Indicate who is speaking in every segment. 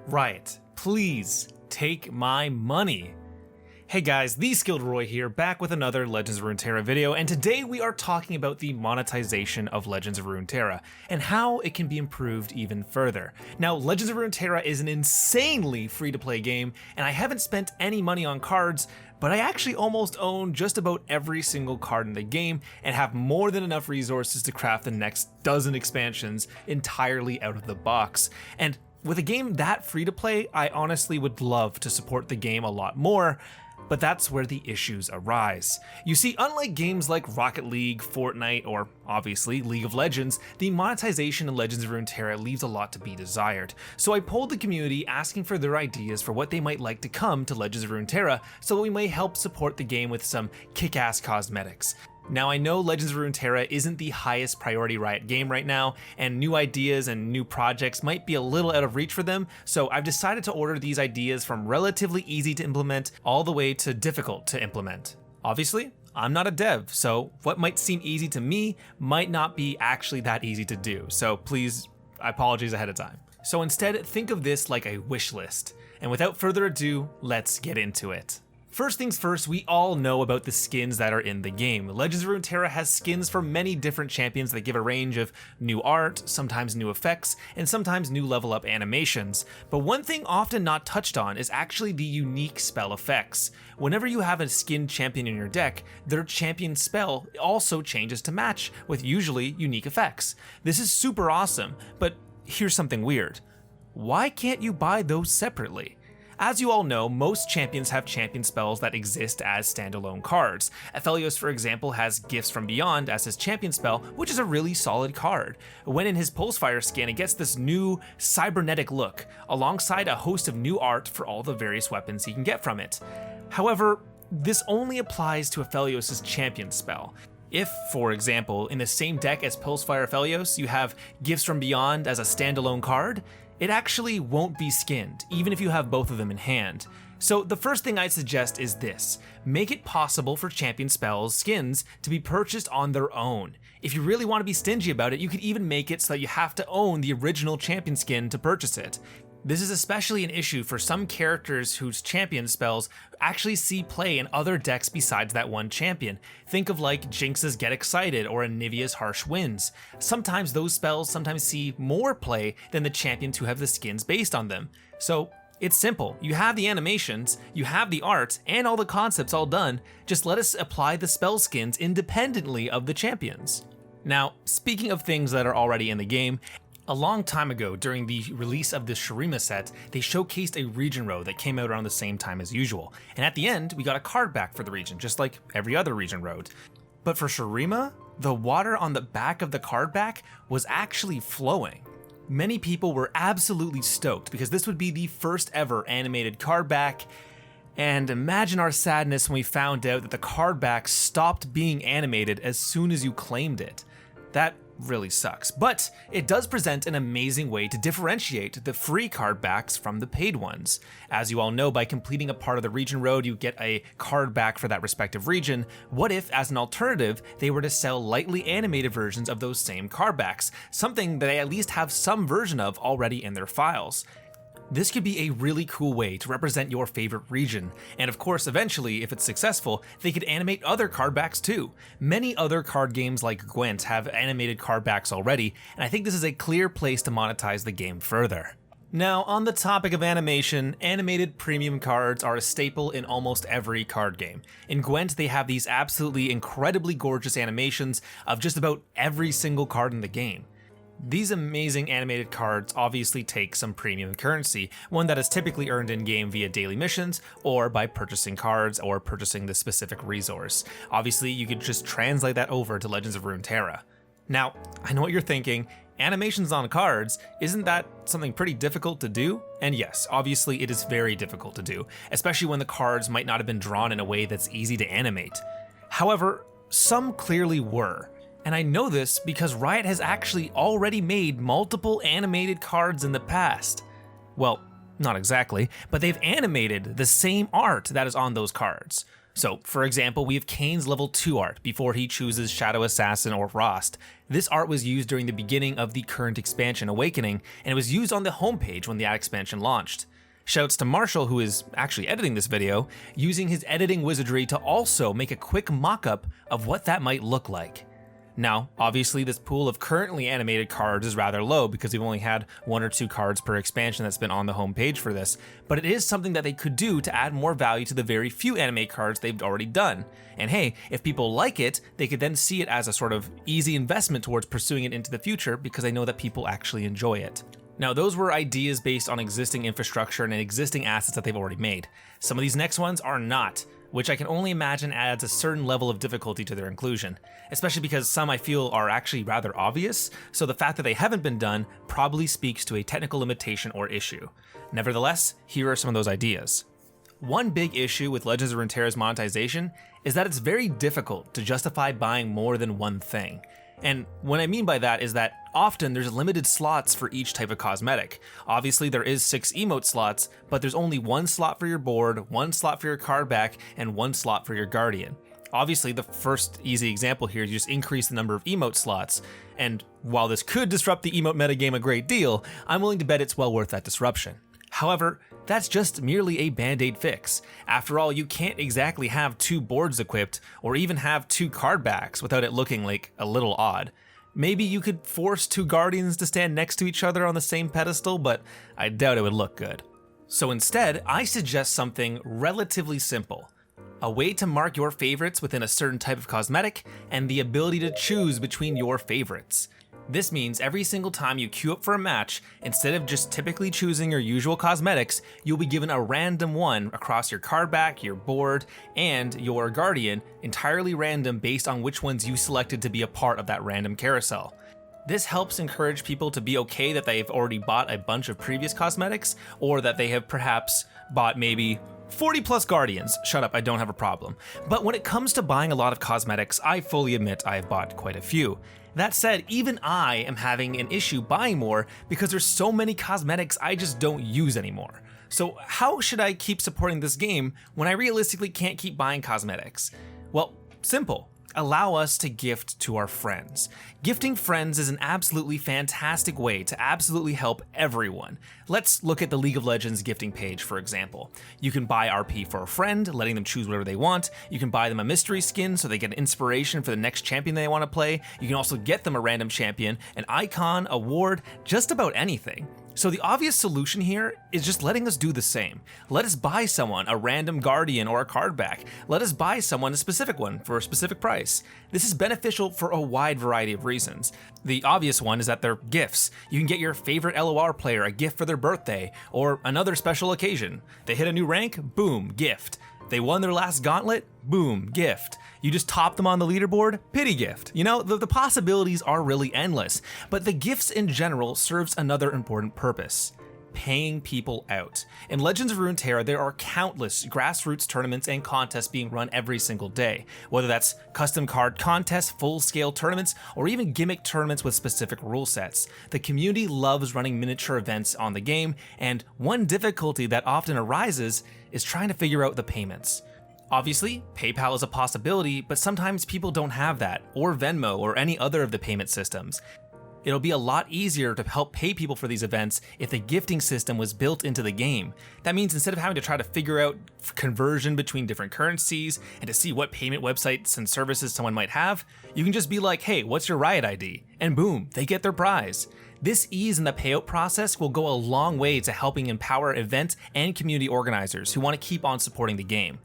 Speaker 1: Riot, please take my money. Hey guys, TheSkilledRoy here, back with another Legends of Runeterra video, and today we are talking about the monetization of Legends of Runeterra, and how it can be improved even further. Now, Legends of Runeterra is an insanely free-to-play game, and I haven't spent any money on cards, but I actually almost own just about every single card in the game, and have more than enough resources to craft the next dozen expansions entirely out of the box. And with a game that free to play, I honestly would love to support the game a lot more, but that's where the issues arise. You see, unlike games like Rocket League, Fortnite, or obviously League of Legends, the monetization in Legends of Runeterra leaves a lot to be desired. So I polled the community asking for their ideas for what they might like to come to Legends of Runeterra so that we may help support the game with some kick-ass cosmetics. Now, I know Legends of Runeterra isn't the highest priority Riot game right now, and new ideas and new projects might be a little out of reach for them, so I've decided to order these ideas from relatively easy to implement all the way to difficult to implement. Obviously, I'm not a dev, so what might seem easy to me might not be actually that easy to do, so please, apologies ahead of time. So instead, think of this like a wish list, and without further ado, let's get into it. First things first, we all know about the skins that are in the game. Legends of Runeterra has skins for many different champions that give a range of new art, sometimes new effects, and sometimes new level up animations. But one thing often not touched on is actually the unique spell effects. Whenever you have a skinned champion in your deck, their champion spell also changes to match, with usually unique effects. This is super awesome, but here's something weird. Why can't you buy those separately? As you all know, most champions have champion spells that exist as standalone cards. Aphelios, for example, has Gifts from Beyond as his champion spell, which is a really solid card. When in his Pulsefire skin, it gets this new cybernetic look, alongside a host of new art for all the various weapons he can get from it. However, this only applies to Aphelios' champion spell. If, for example, in the same deck as Pulsefire Aphelios, you have Gifts from Beyond as a standalone card, it actually won't be skinned, even if you have both of them in hand. So the first thing I'd suggest is this: make it possible for champion spells skins to be purchased on their own. If you really want to be stingy about it, you could even make it so that you have to own the original champion skin to purchase it. This is especially an issue for some characters whose champion spells actually see play in other decks besides that one champion. Think of like Jinx's Get Excited or Anivia's Harsh Winds. Sometimes those spells see more play than the champions who have the skins based on them. So it's simple. You have the animations, you have the art, and all the concepts all done. Just let us apply the spell skins independently of the champions. Now, speaking of things that are already in the game, a long time ago, during the release of the Shurima set, they showcased a region road that came out around the same time as usual, and at the end, we got a card back for the region, just like every other region road. But for Shurima, the water on the back of the card back was actually flowing. Many people were absolutely stoked because this would be the first ever animated card back, and imagine our sadness when we found out that the card back stopped being animated as soon as you claimed it. That really sucks, but it does present an amazing way to differentiate the free card backs from the paid ones. As you all know, by completing a part of the region road, you get a card back for that respective region. What if, as an alternative, they were to sell lightly animated versions of those same card backs, something that they at least have some version of already in their files? This could be a really cool way to represent your favorite region, and of course eventually, if it's successful, they could animate other card backs too. Many other card games like Gwent have animated card backs already, and I think this is a clear place to monetize the game further. Now, on the topic of animation, animated premium cards are a staple in almost every card game. In Gwent, they have these absolutely incredibly gorgeous animations of just about every single card in the game. These amazing animated cards obviously take some premium currency, one that is typically earned in-game via daily missions, or by purchasing cards or purchasing the specific resource. Obviously, you could just translate that over to Legends of Runeterra. Now, I know what you're thinking, animations on cards, isn't that something pretty difficult to do? And yes, obviously it is very difficult to do, especially when the cards might not have been drawn in a way that's easy to animate. However, some clearly were. And I know this because Riot has actually already made multiple animated cards in the past. Well, not exactly, but they've animated the same art that is on those cards. So, for example, we have Kane's level 2 art before he chooses Shadow Assassin or Rost. This art was used during the beginning of the current expansion Awakening, and it was used on the homepage when the expansion launched. Shouts to Marshall, who is actually editing this video, using his editing wizardry to also make a quick mock-up of what that might look like. Now, obviously this pool of currently animated cards is rather low because we've only had 1 or 2 cards per expansion that's been on the homepage for this, but it is something that they could do to add more value to the very few anime cards they've already done. And hey, if people like it, they could then see it as a sort of easy investment towards pursuing it into the future because they know that people actually enjoy it. Now, those were ideas based on existing infrastructure and existing assets that they've already made. Some of these next ones are not, which I can only imagine adds a certain level of difficulty to their inclusion, especially because some I feel are actually rather obvious, so the fact that they haven't been done probably speaks to a technical limitation or issue. Nevertheless, here are some of those ideas. One big issue with Legends of Runeterra's monetization is that it's very difficult to justify buying more than one thing. And what I mean by that is that often there's limited slots for each type of cosmetic. Obviously there is 6 emote slots, but there's only 1 slot for your board, 1 slot for your card back, and 1 slot for your guardian. Obviously the first easy example here is you just increase the number of emote slots, and while this could disrupt the emote metagame a great deal, I'm willing to bet it's well worth that disruption. However, that's just merely a band-aid fix. After all, you can't exactly have 2 boards equipped, or even have 2 card backs without it looking like a little odd. Maybe you could force 2 guardians to stand next to each other on the same pedestal, but I doubt it would look good. So instead, I suggest something relatively simple. A way to mark your favorites within a certain type of cosmetic, and the ability to choose between your favorites. This means every single time you queue up for a match, instead of just typically choosing your usual cosmetics, you'll be given a random one across your card back, your board, and your guardian, entirely random based on which ones you selected to be a part of that random carousel. This helps encourage people to be okay that they've already bought a bunch of previous cosmetics, or that they have perhaps bought maybe 40 plus guardians. Shut up, I don't have a problem. But when it comes to buying a lot of cosmetics, I fully admit I have bought quite a few. That said, even I am having an issue buying more because there's so many cosmetics I just don't use anymore. So how should I keep supporting this game when I realistically can't keep buying cosmetics? Well, simple. Allow us to gift to our friends. Gifting friends is an absolutely fantastic way to absolutely help everyone. Let's look at the League of Legends gifting page, for example. You can buy RP for a friend, letting them choose whatever they want. You can buy them a mystery skin so they get inspiration for the next champion they want to play. You can also get them a random champion, an icon, a ward, just about anything. So the obvious solution here is just letting us do the same. Let us buy someone a random guardian or a card back. Let us buy someone a specific one for a specific price. This is beneficial for a wide variety of reasons. The obvious one is that they're gifts. You can get your favorite LOR player a gift for their birthday or another special occasion. They hit a new rank, boom, gift. They won their last gauntlet, boom, gift. You just top them on the leaderboard, pity gift. You know, the possibilities are really endless, but the gifts in general serves another important purpose. Paying people out. In Legends of Runeterra, there are countless grassroots tournaments and contests being run every single day, whether that's custom card contests, full-scale tournaments, or even gimmick tournaments with specific rule sets. The community loves running miniature events on the game, and one difficulty that often arises is trying to figure out the payments. Obviously, PayPal is a possibility, but sometimes people don't have that, or Venmo, or any other of the payment systems. It'll be a lot easier to help pay people for these events if the gifting system was built into the game. That means instead of having to try to figure out conversion between different currencies and to see what payment websites and services someone might have, you can just be like, hey, what's your Riot ID? And boom, they get their prize. This ease in the payout process will go a long way to helping empower event and community organizers who want to keep on supporting the game.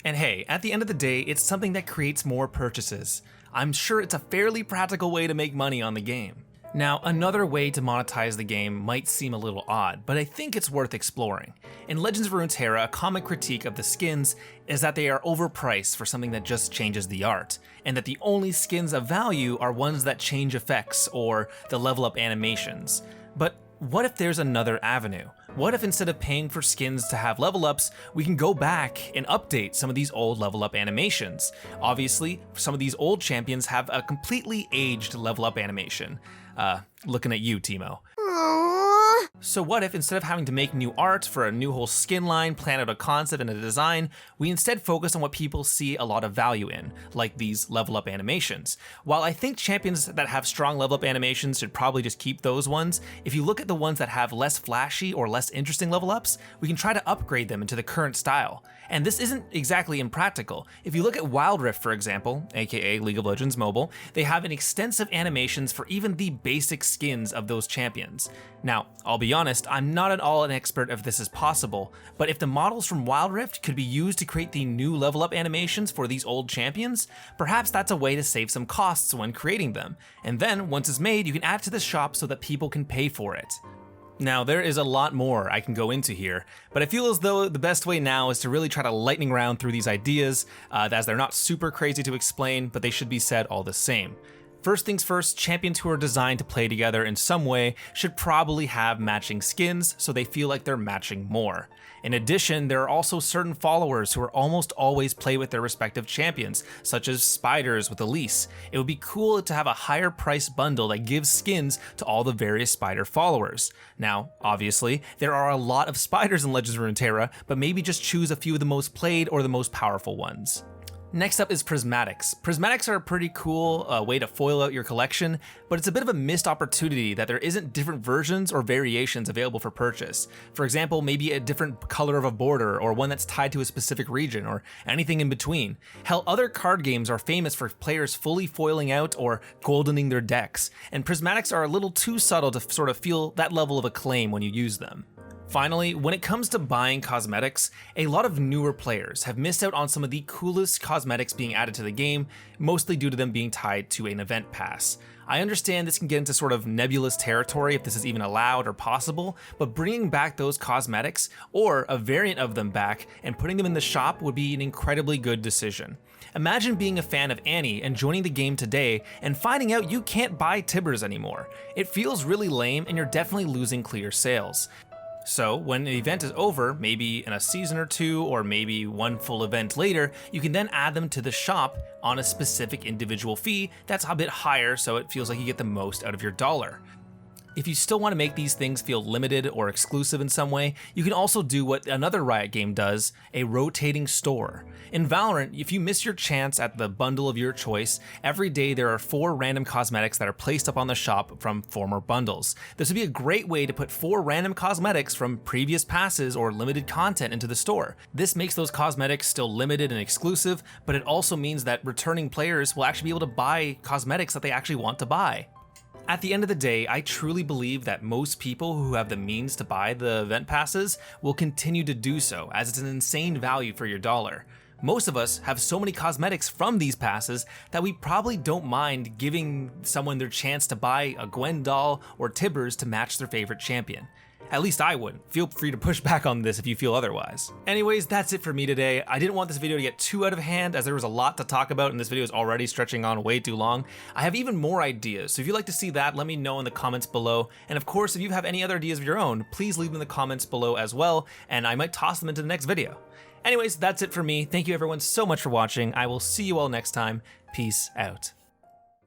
Speaker 1: And hey, at the end of the day, it's something that creates more purchases. I'm sure it's a fairly practical way to make money on the game. Now, another way to monetize the game might seem a little odd, but I think it's worth exploring. In Legends of Runeterra, a common critique of the skins is that they are overpriced for something that just changes the art, and that the only skins of value are ones that change effects or the level up animations. But what if there's another avenue? What if instead of paying for skins to have level ups, we can go back and update some of these old level up animations? Obviously, some of these old champions have a completely aged level up animation. Looking at you, Timo. So what if, instead of having to make new art for a new whole skin line, plan out a concept and a design, we instead focus on what people see a lot of value in, like these level up animations? While I think champions that have strong level up animations should probably just keep those ones, if you look at the ones that have less flashy or less interesting level ups, we can try to upgrade them into the current style. And this isn't exactly impractical. If you look at Wild Rift, for example, aka League of Legends Mobile, they have an extensive animations for even the basic skins of those champions. Now, I'll be honest, I'm not at all an expert if this is possible, but if the models from Wild Rift could be used to create the new level up animations for these old champions, perhaps that's a way to save some costs when creating them. And then, once it's made, you can add it to the shop so that people can pay for it. Now, there is a lot more I can go into here, but I feel as though the best way now is to really try to lightning round through these ideas, as they're not super crazy to explain, but they should be said all the same. First things first, champions who are designed to play together in some way should probably have matching skins so they feel like they're matching more. In addition, there are also certain followers who are almost always play with their respective champions, such as spiders with Elise. It would be cool to have a higher price bundle that gives skins to all the various spider followers. Now, obviously, there are a lot of spiders in Legends of Runeterra, but maybe just choose a few of the most played or the most powerful ones. Next up is prismatics. Prismatics are a pretty cool way to foil out your collection, but it's a bit of a missed opportunity that there isn't different versions or variations available for purchase. For example, maybe a different color of a border, or one that's tied to a specific region, or anything in between. Hell, other card games are famous for players fully foiling out or goldening their decks, and prismatics are a little too subtle to sort of feel that level of acclaim when you use them. Finally, when it comes to buying cosmetics, a lot of newer players have missed out on some of the coolest cosmetics being added to the game, mostly due to them being tied to an event pass. I understand this can get into sort of nebulous territory if this is even allowed or possible, but bringing back those cosmetics, or a variant of them back, and putting them in the shop would be an incredibly good decision. Imagine being a fan of Annie and joining the game today and finding out you can't buy Tibbers anymore. It feels really lame, and you're definitely losing clear sales. So when the event is over, maybe in a season or two, or maybe one full event later, you can then add them to the shop on a specific individual fee that's a bit higher, so it feels like you get the most out of your dollar. If you still want to make these things feel limited or exclusive in some way, you can also do what another Riot game does, a rotating store. In Valorant, if you miss your chance at the bundle of your choice, every day there are 4 random cosmetics that are placed up on the shop from former bundles. This would be a great way to put 4 random cosmetics from previous passes or limited content into the store. This makes those cosmetics still limited and exclusive, but it also means that returning players will actually be able to buy cosmetics that they actually want to buy. At the end of the day, I truly believe that most people who have the means to buy the event passes will continue to do so, as it's an insane value for your dollar. Most of us have so many cosmetics from these passes that we probably don't mind giving someone their chance to buy a Gwen doll or Tibbers to match their favorite champion. At least I would. Feel free to push back on this if you feel otherwise. Anyways, that's it for me today. I didn't want this video to get too out of hand, as there was a lot to talk about and this video is already stretching on way too long. I have even more ideas, so if you'd like to see that, let me know in the comments below. And of course, if you have any other ideas of your own, please leave them in the comments below as well, and I might toss them into the next video. Anyways, that's it for me. Thank you everyone so much for watching. I will see you all next time. Peace out.